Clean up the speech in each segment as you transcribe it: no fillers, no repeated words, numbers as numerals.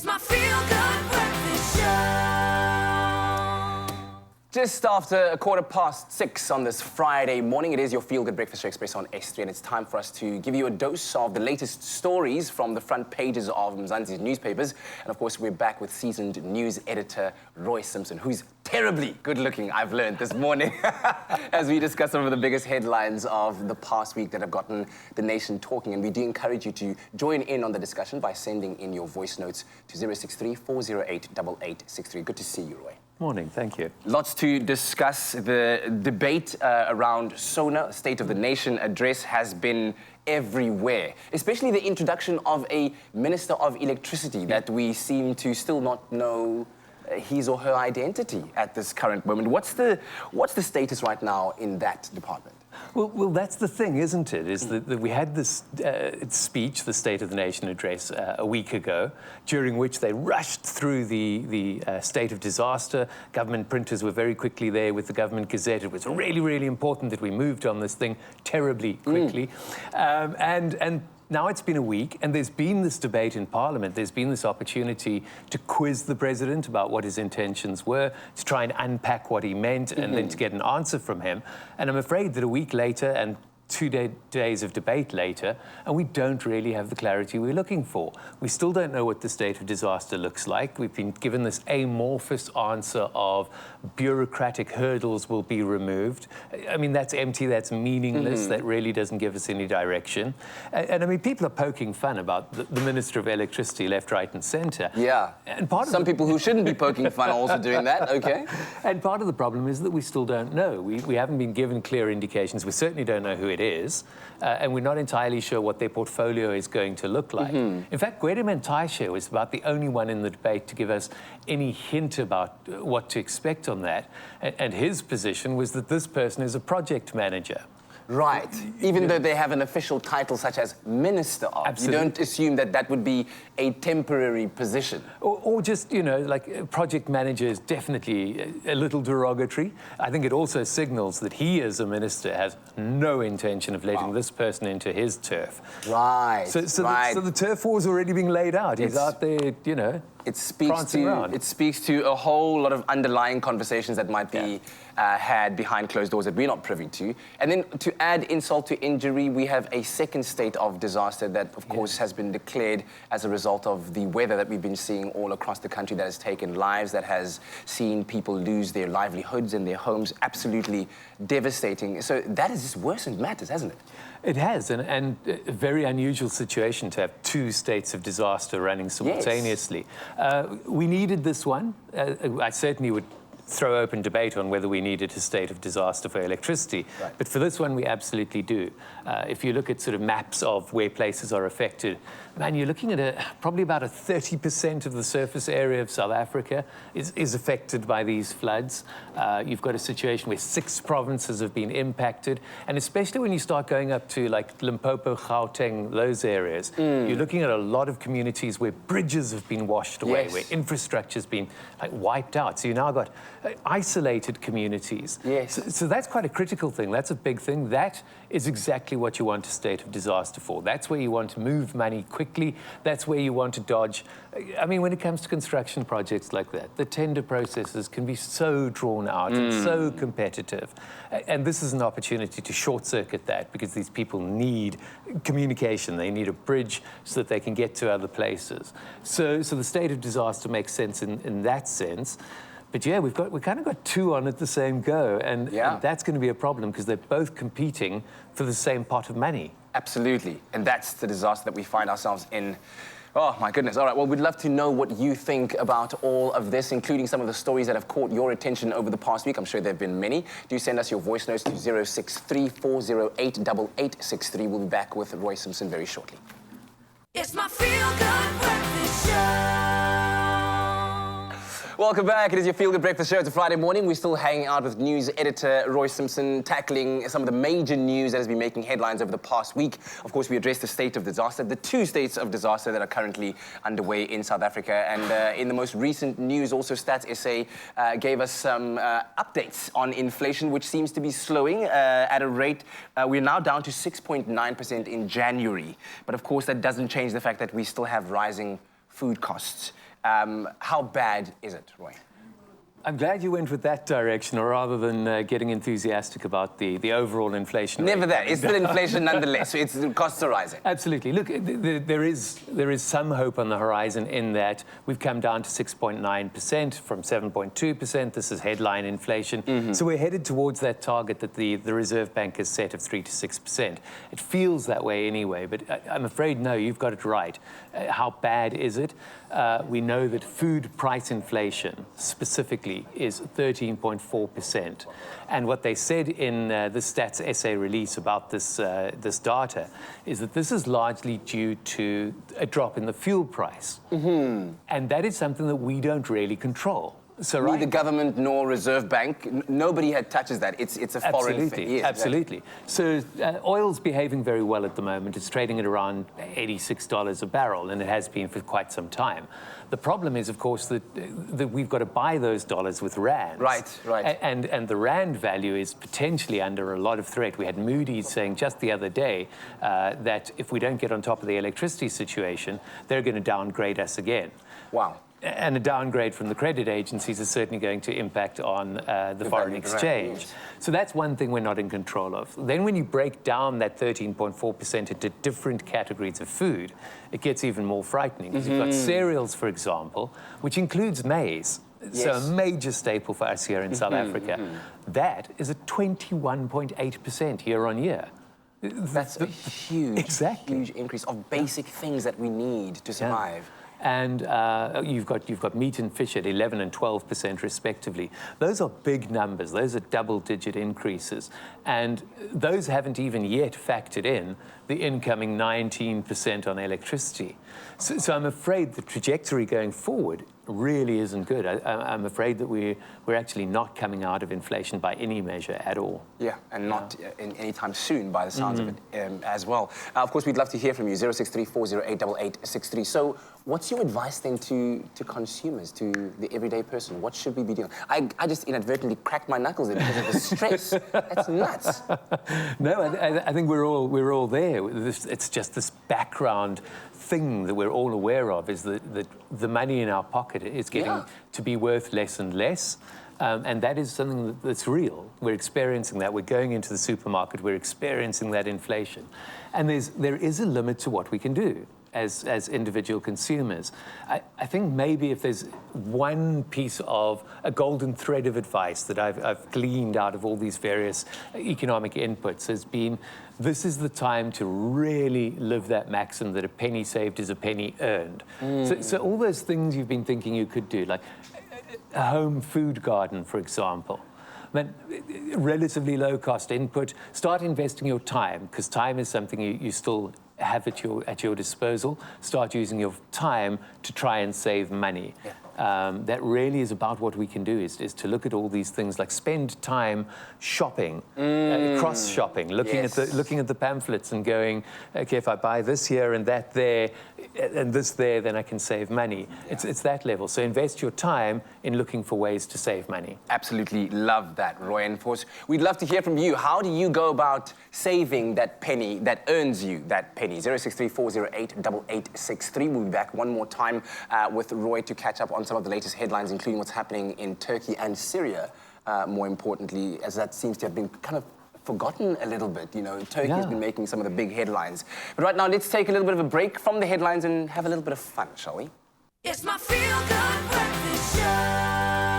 my feel-good breakfast show. Just after 6:15 on this Friday morning, it is your Feel Good Breakfast Show Expresso on S3, and it's time for us to give you a dose of the latest stories from the front pages of Mzansi's newspapers. And of course, we're back with seasoned news editor Roy Simpson, who's terribly good-looking, I've learned this morning, as we discuss some of the biggest headlines of the past week that have gotten the nation talking. And we do encourage you to join in on the discussion by sending in your voice notes to 063-408-8863. Good to see you, Roy. Morning, thank you. Lots to discuss. The debate around SONA, State of the Nation address, has been everywhere, especially the introduction of a Minister of Electricity that we seem to still not know his or her identity at this current moment. What's the status right now in that department? Well, that's the thing, isn't it? Is that we had this speech, the State of the Nation address, a week ago, during which they rushed through the state of disaster. Government printers were very quickly there with the Government Gazette. It was really, really important that we moved on this thing terribly quickly. And now it's been a week, and there's been this debate in Parliament. There's been this opportunity to quiz the President about what his intentions were, to try and unpack what he meant, and then to get an answer from him. And I'm afraid that a week later, and 2 days of debate later, and we don't really have the clarity we're looking for. We still don't know what the state of disaster looks like. We've been given this amorphous answer of bureaucratic hurdles will be removed. I mean, that's empty, that's meaningless, that really doesn't give us any direction. And I mean, people are poking fun about the Minister of Electricity, left, right, and centre. Yeah, and some people who shouldn't be poking fun are also doing that, okay. And part of the problem is that we still don't know. We haven't been given clear indications. We certainly don't know who it is, and we're not entirely sure what their portfolio is going to look like. In fact, Gwede Mantashe was about the only one in the debate to give us any hint about what to expect on that, and his position was that this person is a project manager. Right, even though they have an official title such as Minister of. Absolutely. You don't assume that that would be a temporary position. Or just, you know, like project manager is definitely a little derogatory. I think it also signals that he, as a minister, has no intention of letting this person into his turf. Right, So the turf war's already being laid out. He's out there, you know, it speaks to a whole lot of underlying conversations that might be had behind closed doors that we're not privy to. And then to add insult to injury, we have a second state of disaster that, of course, has been declared as a result of the weather that we've been seeing all across the country, that has taken lives, that has seen people lose their livelihoods and their homes. Absolutely devastating. So that has just worsened matters, hasn't it? It has, and a very unusual situation to have two states of disaster running simultaneously. Yes. We needed this one. I certainly would throw open debate on whether we needed a state of disaster for electricity. Right. But for this one, we absolutely do. If you look at sort of maps of where places are affected, man, you're looking at probably about 30% of the surface area of South Africa is affected by these floods. You've got a situation where 6 provinces have been impacted, and especially when you start going up to like Limpopo, Gauteng, those areas, you're looking at a lot of communities where bridges have been washed away, where infrastructure's been like wiped out. So you now got isolated communities. Yes. So that's quite a critical thing. That's a big thing. That is exactly what you want a state of disaster for. That's where you want to move money quickly. That's where you want to dodge. I mean, when it comes to construction projects like that, the tender processes can be so drawn out and so competitive. And this is an opportunity to short-circuit that, because these people need communication. They need a bridge so that they can get to other places. So the state of disaster makes sense in that sense. But yeah, we've kind of got two on at the same go, and that's going to be a problem because they're both competing for the same pot of money. Absolutely, and that's the disaster that we find ourselves in. Oh, my goodness. All right, well, we'd love to know what you think about all of this, including some of the stories that have caught your attention over the past week. I'm sure there have been many. Do send us your voice notes to 063-408-8863. We'll be back with Roy Simpson very shortly. It's my feel-good breakfast show. Welcome back. It is your Feel Good Breakfast Show. It's a Friday morning. We're still hanging out with news editor Roy Simpson, tackling some of the major news that has been making headlines over the past week. Of course, we addressed the state of disaster, the 2 states of disaster that are currently underway in South Africa. And in the most recent news, also Stats SA gave us some updates on inflation, which seems to be slowing at a rate. We're now down to 6.9% in January. But of course, that doesn't change the fact that we still have rising food costs. How bad is it, Roy? I'm glad you went with that direction, or rather than getting enthusiastic about the overall inflation rate. Never that. It's still inflation nonetheless. So the costs are rising. Absolutely. Look, there is some hope on the horizon in that we've come down to 6.9% from 7.2%. This is headline inflation. So we're headed towards that target that the Reserve Bank has set of 3 to 6%. It feels that way anyway, but I'm afraid, no, you've got it right. How bad is it? We know that food price inflation specifically is 13.4%. And what they said in the Stats essay release about this data is that this is largely due to a drop in the fuel price. And that is something that we don't really control. So Neither government nor Reserve Bank, nobody touches that. It's a foreign thing. Yes, absolutely. So oil's behaving very well at the moment. It's trading at around $86 a barrel, and it has been for quite some time. The problem is, of course, that we've got to buy those dollars with rands. Right. And the rand value is potentially under a lot of threat. We had Moody's saying just the other day that if we don't get on top of the electricity situation, they're going to downgrade us again. Wow. And a downgrade from the credit agencies is certainly going to impact on the foreign exchange. Yes. So that's one thing we're not in control of. Then when you break down that 13.4% into different categories of food, it gets even more frightening. Because you've got cereals, for example, which includes maize. Yes. So a major staple for us here in South Africa. That is a 21.8% year on year. That's a huge increase of basic things that we need to survive. Yeah. And you've got meat and fish at 11% and 12% respectively. Those are big numbers. Those are double-digit increases. And those haven't even yet factored in the incoming 19% on electricity. So I'm afraid the trajectory going forward really isn't good. I'm afraid that we're actually not coming out of inflation by any measure at all. Yeah, and not in any time soon by the sounds of it as well. Of course, we'd love to hear from you, 063-408-8863. So what's your advice then to consumers, to the everyday person? What should we be doing? I just inadvertently cracked my knuckles in because of the stress. That's nuts. No, I think we're all there. It's just this background thing that we're all aware of, is that the money in our pocket is getting to be worth less and less. And that is something that's real. We're experiencing that. We're going into the supermarket. We're experiencing that inflation. And there is a limit to what we can do as individual consumers. I think maybe if there's one piece of a golden thread of advice that I've gleaned out of all these various economic inputs has been, this is the time to really live that maxim that a penny saved is a penny earned. So all those things you've been thinking you could do, like a home food garden, for example, relatively low-cost input. Start investing your time, because time is something you still have at your disposal. Start using your time to try and save money. That really is about what we can do, is to look at all these things, like spend time shopping, cross-shopping, looking at the pamphlets and going, okay, if I buy this here and that there and this there, then I can save money. It's that level. So invest your time in looking for ways to save money. Absolutely love that, Roy. And of course, we'd love to hear from you. How do you go about saving that penny that earns you that penny? 063-408-8863. We'll be back one more time with Roy to catch up on some of the latest headlines, including what's happening in Turkey and Syria, more importantly, as that seems to have been kind of forgotten a little bit. You know, Turkey has been making some of the big headlines. But right now, let's take a little bit of a break from the headlines and have a little bit of fun, shall we? It's my feel-good breakfast show.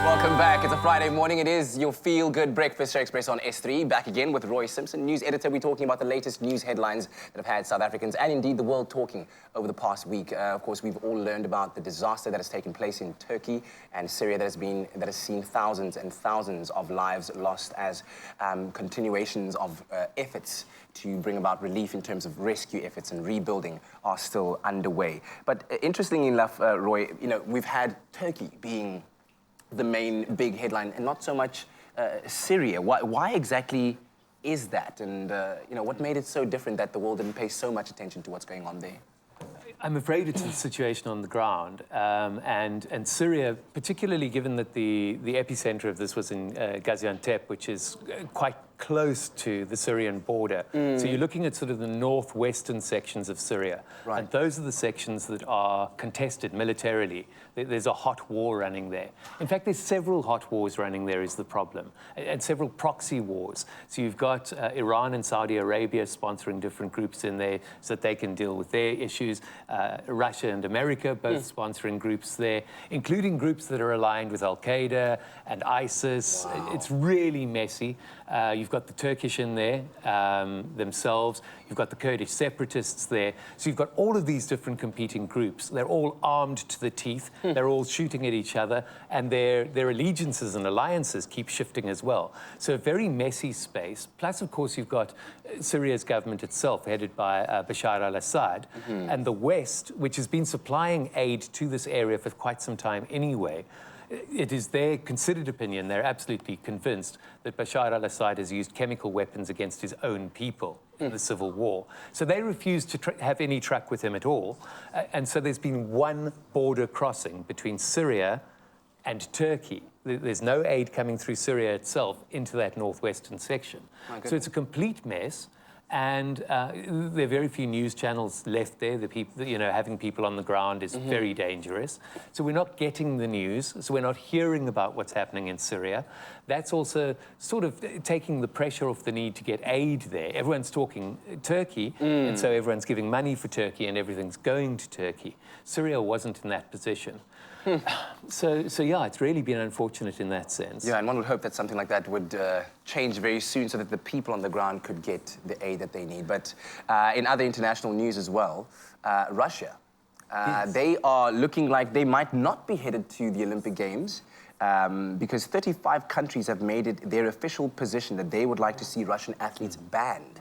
Welcome back. It's a Friday morning. It is your feel-good breakfast show, Expresso on S3. Back again with Roy Simpson, news editor. We're talking about the latest news headlines that have had South Africans and indeed the world talking over the past week. Of course, we've all learned about the disaster that has taken place in Turkey and Syria that has seen thousands and thousands of lives lost as continuations of efforts to bring about relief in terms of rescue efforts and rebuilding are still underway. But interestingly enough, Roy, you know, we've had Turkey being the main big headline and not so much Syria. Why exactly is that? And, you know, what made it so different that the world didn't pay so much attention to what's going on there? I'm afraid it's the situation on the ground. And Syria, particularly given that the epicenter of this was in Gaziantep, which is quite close to the Syrian border. So you're looking at sort of the northwestern sections of Syria. Right. And those are the sections that are contested militarily. There's a hot war running there. In fact, there's several hot wars running there is the problem, and several proxy wars. So you've got Iran and Saudi Arabia sponsoring different groups in there so that they can deal with their issues. Russia and America both sponsoring groups there, including groups that are aligned with Al-Qaeda and ISIS. Wow. It's really messy. You've got the Turkish in there themselves. You've got the Kurdish separatists there. So you've got all of these different competing groups. They're all armed to the teeth. They're all shooting at each other. And their allegiances and alliances keep shifting as well. So a very messy space. Plus, of course, you've got Syria's government itself, headed by Bashar al-Assad. And the West, which has been supplying aid to this area for quite some time anyway. It is their considered opinion, they're absolutely convinced that Bashar al-Assad has used chemical weapons against his own people in the civil war. So they refuse to have any truck with him at all. And so there's been one border crossing between Syria and Turkey. There's no aid coming through Syria itself into that northwestern section. So it's a complete mess. And there are very few news channels left there. The people, having people on the ground is very dangerous. So we're not getting the news. So we're not hearing about what's happening in Syria. That's also sort of taking the pressure off the need to get aid there. Everyone's talking Turkey, and so everyone's giving money for Turkey, and everything's going to Turkey. Syria wasn't in that position. So yeah, it's really been unfortunate in that sense. Yeah, and one would hope that something like that would change very soon so that the people on the ground could get the aid that they need. But in other international news as well, Russia, they are looking like they might not be headed to the Olympic Games because 35 countries have made it their official position that they would like to see Russian athletes banned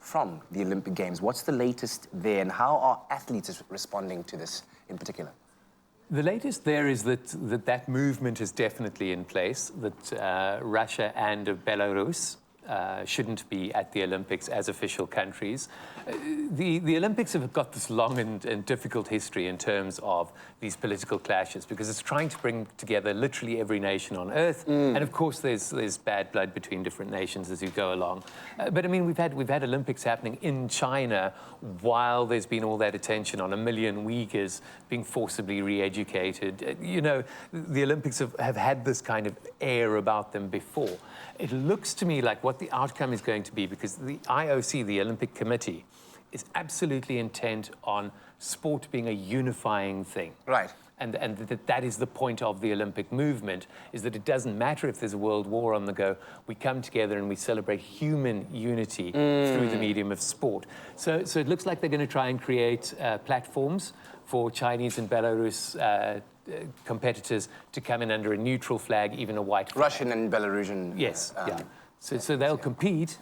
from the Olympic Games. What's the latest there, and how are athletes responding to this in particular? The latest there is that movement is definitely in place, that Russia and Belarus shouldn't be at the Olympics as official countries. The Olympics have got this long and difficult history in terms of these political clashes because it's trying to bring together literally every nation on earth. And of course, there's bad blood between different nations as you go along. But I mean, we've had Olympics happening in China while there's been all that attention on 1 million Uyghurs being forcibly re-educated. The Olympics have had this kind of air about them before. It looks to me like what the outcome is going to be, because the IOC, the Olympic Committee, is absolutely intent on sport being a unifying thing. Right. And that is the point of the Olympic movement, is that it doesn't matter if there's a world war on the go. We come together and we celebrate human unity through the medium of sport. So it looks like they're going to try and create platforms for Chinese and Belarus competitors to come in under a neutral flag, even a white flag. Russian and Belarusian. Yes, yeah. So they'll compete,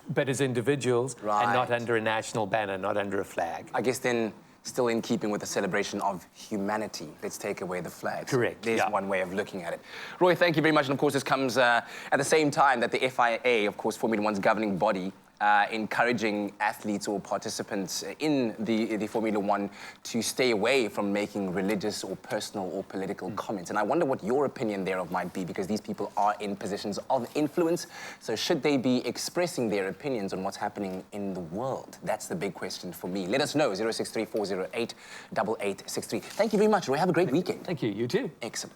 but as individuals, and not under a national banner, not under a flag. I guess then, still in keeping with the celebration of humanity, let's take away the flags. Correct. There's one way of looking at it. Roy, thank you very much. And of course, this comes at the same time that the FIA, of course, Formula One's governing body, encouraging athletes or participants in the Formula One to stay away from making religious or personal or political comments. And I wonder what your opinion thereof might be, because these people are in positions of influence. So should they be expressing their opinions on what's happening in the world? That's the big question for me. Let us know, 063 408 8863. Thank you very much, Roy. Have a great weekend. Thank you. You too. Excellent.